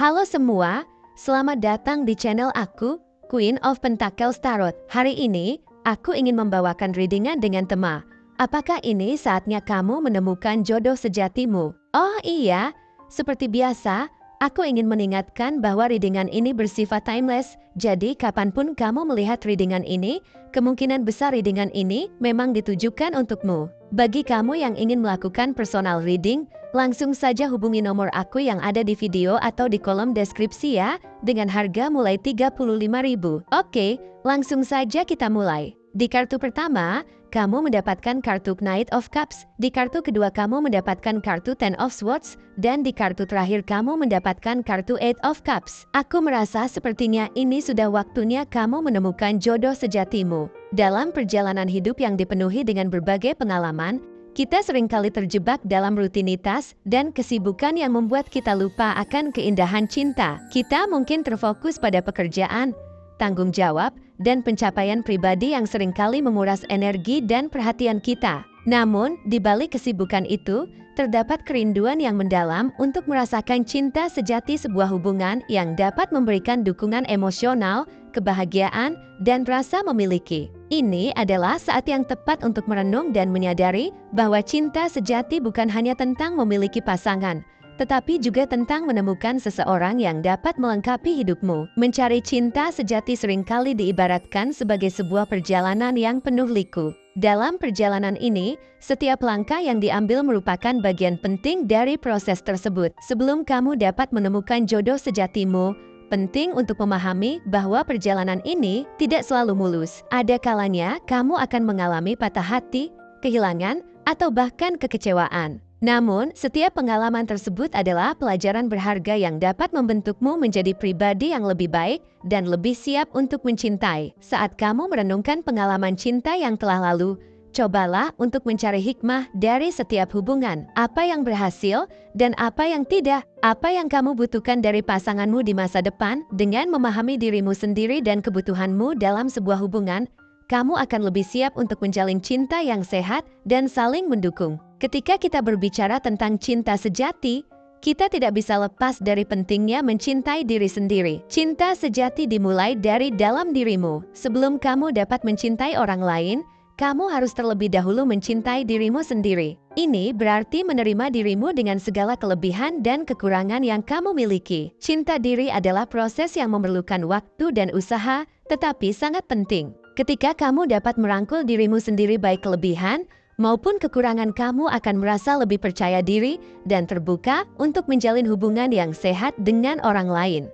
Halo semua, selamat datang di channel aku, Queen of Pentacles Tarot. Hari ini, aku ingin membawakan readingan dengan tema, apakah ini saatnya kamu menemukan jodoh sejatimu? Oh iya, seperti biasa, aku ingin mengingatkan bahwa readingan ini bersifat timeless, jadi kapanpun kamu melihat readingan ini, kemungkinan besar readingan ini memang ditujukan untukmu. Bagi kamu yang ingin melakukan personal reading, langsung saja hubungi nomor aku yang ada di video atau di kolom deskripsi ya, dengan harga mulai 35.000. Oke, langsung saja kita mulai. Di kartu pertama, kamu mendapatkan kartu Knight of Cups, di kartu kedua kamu mendapatkan kartu Ten of Swords, dan di kartu terakhir kamu mendapatkan kartu Eight of Cups. Aku merasa sepertinya ini sudah waktunya kamu menemukan jodoh sejatimu. Dalam perjalanan hidup yang dipenuhi dengan berbagai pengalaman, kita seringkali terjebak dalam rutinitas dan kesibukan yang membuat kita lupa akan keindahan cinta. Kita mungkin terfokus pada pekerjaan, tanggung jawab, dan pencapaian pribadi yang seringkali menguras energi dan perhatian kita. Namun, di balik kesibukan itu, terdapat kerinduan yang mendalam untuk merasakan cinta sejati, sebuah hubungan yang dapat memberikan dukungan emosional, kebahagiaan, dan rasa memiliki. Ini adalah saat yang tepat untuk merenung dan menyadari bahwa cinta sejati bukan hanya tentang memiliki pasangan, tetapi juga tentang menemukan seseorang yang dapat melengkapi hidupmu. Mencari cinta sejati seringkali diibaratkan sebagai sebuah perjalanan yang penuh liku. Dalam perjalanan ini, setiap langkah yang diambil merupakan bagian penting dari proses tersebut. Sebelum kamu dapat menemukan jodoh sejatimu, penting untuk memahami bahwa perjalanan ini tidak selalu mulus. Ada kalanya kamu akan mengalami patah hati, kehilangan, atau bahkan kekecewaan. Namun, setiap pengalaman tersebut adalah pelajaran berharga yang dapat membentukmu menjadi pribadi yang lebih baik dan lebih siap untuk mencintai. Saat kamu merenungkan pengalaman cinta yang telah lalu, cobalah untuk mencari hikmah dari setiap hubungan. Apa yang berhasil dan apa yang tidak. Apa yang kamu butuhkan dari pasanganmu di masa depan. Dengan memahami dirimu sendiri dan kebutuhanmu dalam sebuah hubungan, kamu akan lebih siap untuk menjalin cinta yang sehat dan saling mendukung. Ketika kita berbicara tentang cinta sejati, kita tidak bisa lepas dari pentingnya mencintai diri sendiri. Cinta sejati dimulai dari dalam dirimu. Sebelum kamu dapat mencintai orang lain, kamu harus terlebih dahulu mencintai dirimu sendiri. Ini berarti menerima dirimu dengan segala kelebihan dan kekurangan yang kamu miliki. Cinta diri adalah proses yang memerlukan waktu dan usaha, tetapi sangat penting. Ketika kamu dapat merangkul dirimu sendiri, baik kelebihan maupun kekurangan, kamu akan merasa lebih percaya diri dan terbuka untuk menjalin hubungan yang sehat dengan orang lain.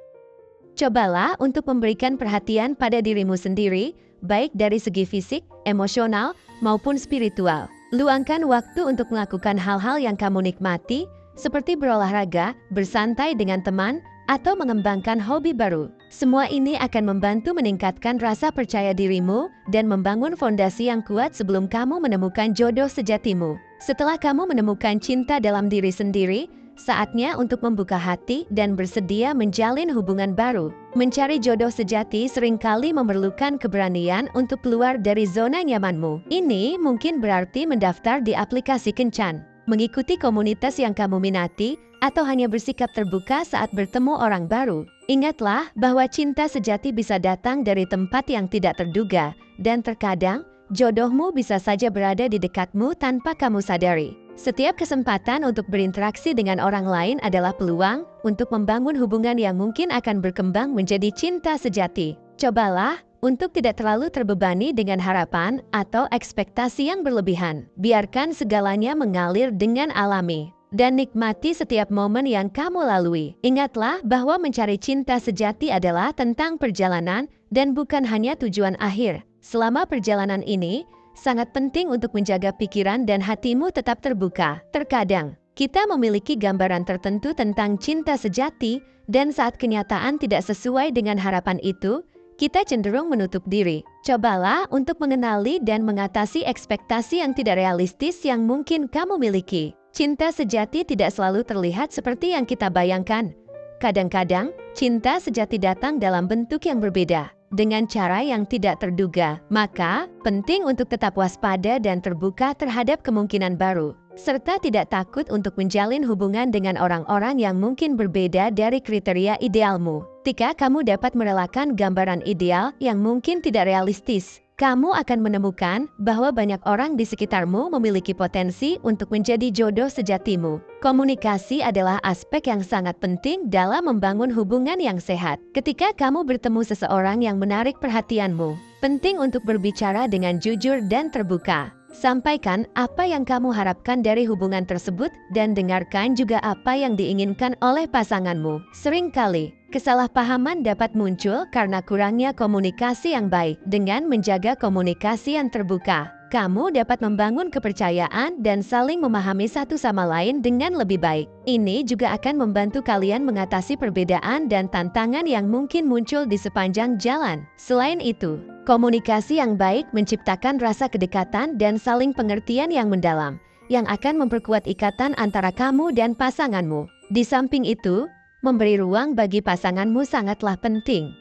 Cobalah untuk memberikan perhatian pada dirimu sendiri, baik dari segi fisik, emosional, maupun spiritual. Luangkan waktu untuk melakukan hal-hal yang kamu nikmati, seperti berolahraga, bersantai dengan teman, atau mengembangkan hobi baru. Semua ini akan membantu meningkatkan rasa percaya dirimu dan membangun fondasi yang kuat sebelum kamu menemukan jodoh sejatimu. Setelah kamu menemukan cinta dalam diri sendiri, saatnya untuk membuka hati dan bersedia menjalin hubungan baru. Mencari jodoh sejati seringkali memerlukan keberanian untuk keluar dari zona nyamanmu. Ini mungkin berarti mendaftar di aplikasi kencan, mengikuti komunitas yang kamu minati, atau hanya bersikap terbuka saat bertemu orang baru. Ingatlah bahwa cinta sejati bisa datang dari tempat yang tidak terduga, dan terkadang jodohmu bisa saja berada di dekatmu tanpa kamu sadari. Setiap kesempatan untuk berinteraksi dengan orang lain adalah peluang untuk membangun hubungan yang mungkin akan berkembang menjadi cinta sejati. Cobalah untuk tidak terlalu terbebani dengan harapan atau ekspektasi yang berlebihan. Biarkan segalanya mengalir dengan alami dan nikmati setiap momen yang kamu lalui. Ingatlah bahwa mencari cinta sejati adalah tentang perjalanan dan bukan hanya tujuan akhir. Selama perjalanan ini, sangat penting untuk menjaga pikiran dan hatimu tetap terbuka. Terkadang, kita memiliki gambaran tertentu tentang cinta sejati, dan saat kenyataan tidak sesuai dengan harapan itu, kita cenderung menutup diri. Cobalah untuk mengenali dan mengatasi ekspektasi yang tidak realistis yang mungkin kamu miliki. Cinta sejati tidak selalu terlihat seperti yang kita bayangkan. Kadang-kadang, cinta sejati datang dalam bentuk yang berbeda, dengan cara yang tidak terduga. Maka, penting untuk tetap waspada dan terbuka terhadap kemungkinan baru. serta tidak takut untuk menjalin hubungan dengan orang-orang yang mungkin berbeda dari kriteria idealmu. Ketika kamu dapat merelakan gambaran ideal yang mungkin tidak realistis, kamu akan menemukan bahwa banyak orang di sekitarmu memiliki potensi untuk menjadi jodoh sejatimu. Komunikasi adalah aspek yang sangat penting dalam membangun hubungan yang sehat. Ketika kamu bertemu seseorang yang menarik perhatianmu, penting untuk berbicara dengan jujur dan terbuka. Sampaikan apa yang kamu harapkan dari hubungan tersebut dan dengarkan juga apa yang diinginkan oleh pasanganmu. Seringkali, kesalahpahaman dapat muncul karena kurangnya komunikasi yang baik. Dengan menjaga komunikasi yang terbuka, kamu dapat membangun kepercayaan dan saling memahami satu sama lain dengan lebih baik. Ini juga akan membantu kalian mengatasi perbedaan dan tantangan yang mungkin muncul di sepanjang jalan. Selain itu, komunikasi yang baik menciptakan rasa kedekatan dan saling pengertian yang mendalam, yang akan memperkuat ikatan antara kamu dan pasanganmu. Di samping itu, memberi ruang bagi pasanganmu sangatlah penting.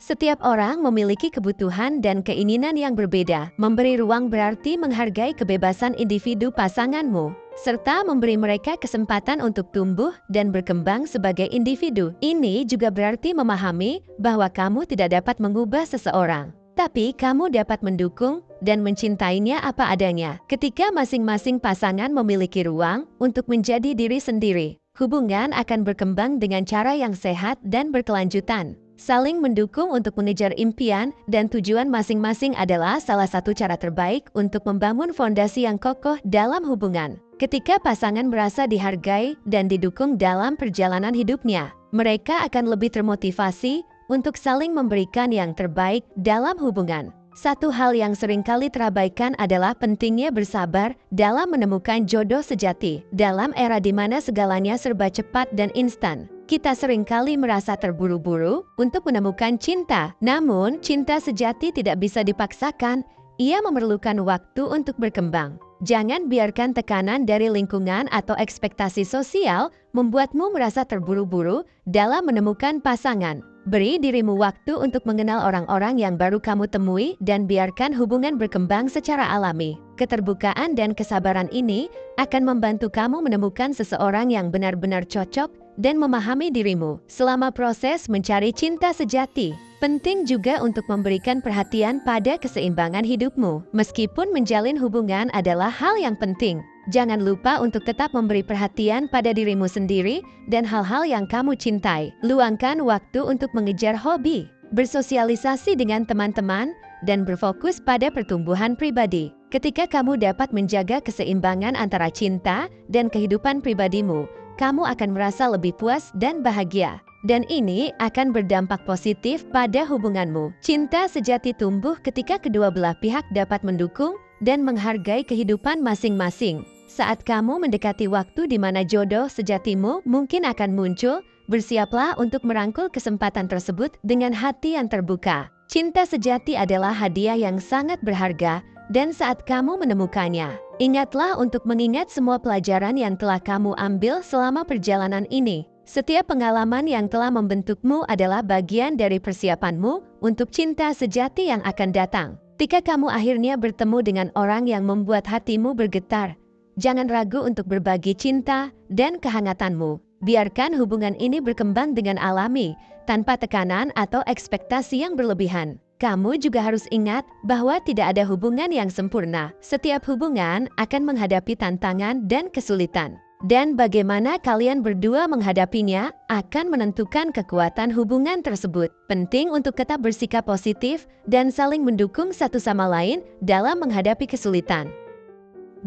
Setiap orang memiliki kebutuhan dan keinginan yang berbeda. Memberi ruang berarti menghargai kebebasan individu pasanganmu, serta memberi mereka kesempatan untuk tumbuh dan berkembang sebagai individu. Ini juga berarti memahami bahwa kamu tidak dapat mengubah seseorang, tapi kamu dapat mendukung dan mencintainya apa adanya. Ketika masing-masing pasangan memiliki ruang untuk menjadi diri sendiri, hubungan akan berkembang dengan cara yang sehat dan berkelanjutan. Saling mendukung untuk mengejar impian dan tujuan masing-masing adalah salah satu cara terbaik untuk membangun fondasi yang kokoh dalam hubungan. Ketika pasangan merasa dihargai dan didukung dalam perjalanan hidupnya, mereka akan lebih termotivasi untuk saling memberikan yang terbaik dalam hubungan. Satu hal yang seringkali terabaikan adalah pentingnya bersabar dalam menemukan jodoh sejati. Dalam era di mana segalanya serba cepat dan instan, kita seringkali merasa terburu-buru untuk menemukan cinta. Namun, cinta sejati tidak bisa dipaksakan. Ia memerlukan waktu untuk berkembang. Jangan biarkan tekanan dari lingkungan atau ekspektasi sosial membuatmu merasa terburu-buru dalam menemukan pasangan. Beri dirimu waktu untuk mengenal orang-orang yang baru kamu temui dan biarkan hubungan berkembang secara alami. Keterbukaan dan kesabaran ini akan membantu kamu menemukan seseorang yang benar-benar cocok dan memahami dirimu selama proses mencari cinta sejati. Penting juga untuk memberikan perhatian pada keseimbangan hidupmu. Meskipun menjalin hubungan adalah hal yang penting, jangan lupa untuk tetap memberi perhatian pada dirimu sendiri dan hal-hal yang kamu cintai. Luangkan waktu untuk mengejar hobi, bersosialisasi dengan teman-teman, dan berfokus pada pertumbuhan pribadi. Ketika kamu dapat menjaga keseimbangan antara cinta dan kehidupan pribadimu, kamu akan merasa lebih puas dan bahagia. Dan ini akan berdampak positif pada hubunganmu. Cinta sejati tumbuh ketika kedua belah pihak dapat mendukung dan menghargai kehidupan masing-masing. Saat kamu mendekati waktu di mana jodoh sejatimu mungkin akan muncul, bersiaplah untuk merangkul kesempatan tersebut dengan hati yang terbuka. Cinta sejati adalah hadiah yang sangat berharga, dan saat kamu menemukannya, ingatlah untuk mengingat semua pelajaran yang telah kamu ambil selama perjalanan ini. Setiap pengalaman yang telah membentukmu adalah bagian dari persiapanmu untuk cinta sejati yang akan datang. Ketika kamu akhirnya bertemu dengan orang yang membuat hatimu bergetar, jangan ragu untuk berbagi cinta dan kehangatanmu. Biarkan hubungan ini berkembang dengan alami, tanpa tekanan atau ekspektasi yang berlebihan. Kamu juga harus ingat bahwa tidak ada hubungan yang sempurna. Setiap hubungan akan menghadapi tantangan dan kesulitan. Dan bagaimana kalian berdua menghadapinya akan menentukan kekuatan hubungan tersebut. Penting untuk tetap bersikap positif dan saling mendukung satu sama lain dalam menghadapi kesulitan.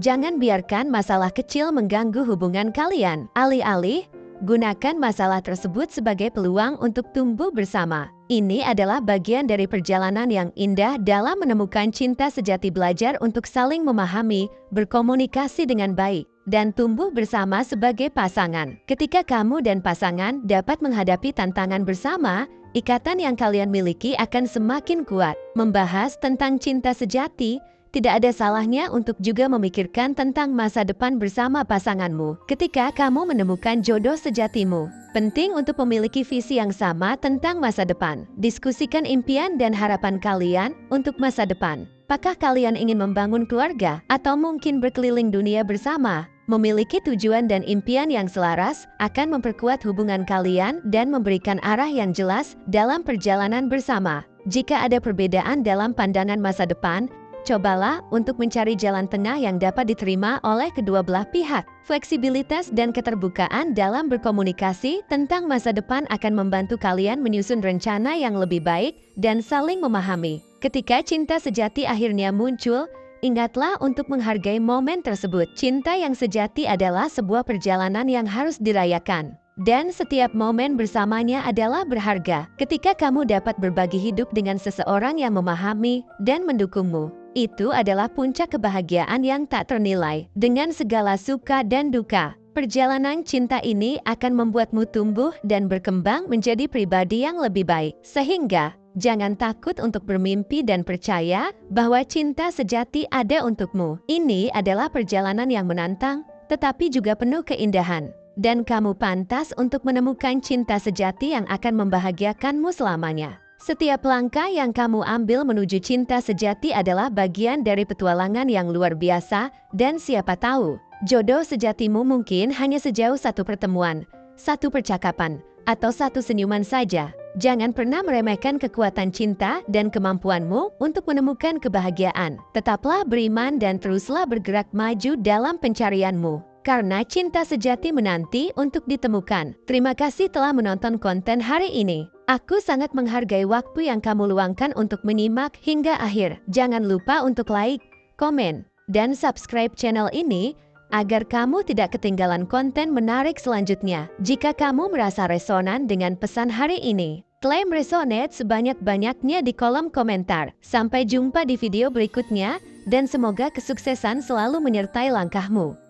Jangan biarkan masalah kecil mengganggu hubungan kalian. Alih-alih, gunakan masalah tersebut sebagai peluang untuk tumbuh bersama. Ini adalah bagian dari perjalanan yang indah dalam menemukan cinta sejati. Belajar untuk saling memahami, berkomunikasi dengan baik, dan tumbuh bersama sebagai pasangan. Ketika kamu dan pasangan dapat menghadapi tantangan bersama, ikatan yang kalian miliki akan semakin kuat. Membahas tentang cinta sejati Tidak ada salahnya untuk juga memikirkan tentang masa depan bersama pasanganmu ketika kamu menemukan jodoh sejatimu. Penting untuk memiliki visi yang sama tentang masa depan. Diskusikan impian dan harapan kalian untuk masa depan. Apakah kalian ingin membangun keluarga atau mungkin berkeliling dunia bersama? Memiliki tujuan dan impian yang selaras akan memperkuat hubungan kalian dan memberikan arah yang jelas dalam perjalanan bersama. Jika ada perbedaan dalam pandangan masa depan, cobalah untuk mencari jalan tengah yang dapat diterima oleh kedua belah pihak. Fleksibilitas dan keterbukaan dalam berkomunikasi tentang masa depan akan membantu kalian menyusun rencana yang lebih baik dan saling memahami. Ketika cinta sejati akhirnya muncul, ingatlah untuk menghargai momen tersebut. Cinta yang sejati adalah sebuah perjalanan yang harus dirayakan. Dan setiap momen bersamanya adalah berharga. Ketika kamu dapat berbagi hidup dengan seseorang yang memahami dan mendukungmu, itu adalah puncak kebahagiaan yang tak ternilai. Dengan segala suka dan duka, perjalanan cinta ini akan membuatmu tumbuh dan berkembang menjadi pribadi yang lebih baik. Sehingga, jangan takut untuk bermimpi dan percaya bahwa cinta sejati ada untukmu. Ini adalah perjalanan yang menantang, tetapi juga penuh keindahan. Dan kamu pantas untuk menemukan cinta sejati yang akan membahagiakanmu selamanya. Setiap langkah yang kamu ambil menuju cinta sejati adalah bagian dari petualangan yang luar biasa, dan siapa tahu, jodoh sejatimu mungkin hanya sejauh satu pertemuan, satu percakapan, atau satu senyuman saja. Jangan pernah meremehkan kekuatan cinta dan kemampuanmu untuk menemukan kebahagiaan. Tetaplah beriman dan teruslah bergerak maju dalam pencarianmu. Karena cinta sejati menanti untuk ditemukan. Terima kasih telah menonton konten hari ini. Aku sangat menghargai waktu yang kamu luangkan untuk menyimak hingga akhir. Jangan lupa untuk like, komen, dan subscribe channel ini agar kamu tidak ketinggalan konten menarik selanjutnya. Jika kamu merasa resonan dengan pesan hari ini, klaim resonate sebanyak-banyaknya di kolom komentar. Sampai jumpa di video berikutnya, dan semoga kesuksesan selalu menyertai langkahmu.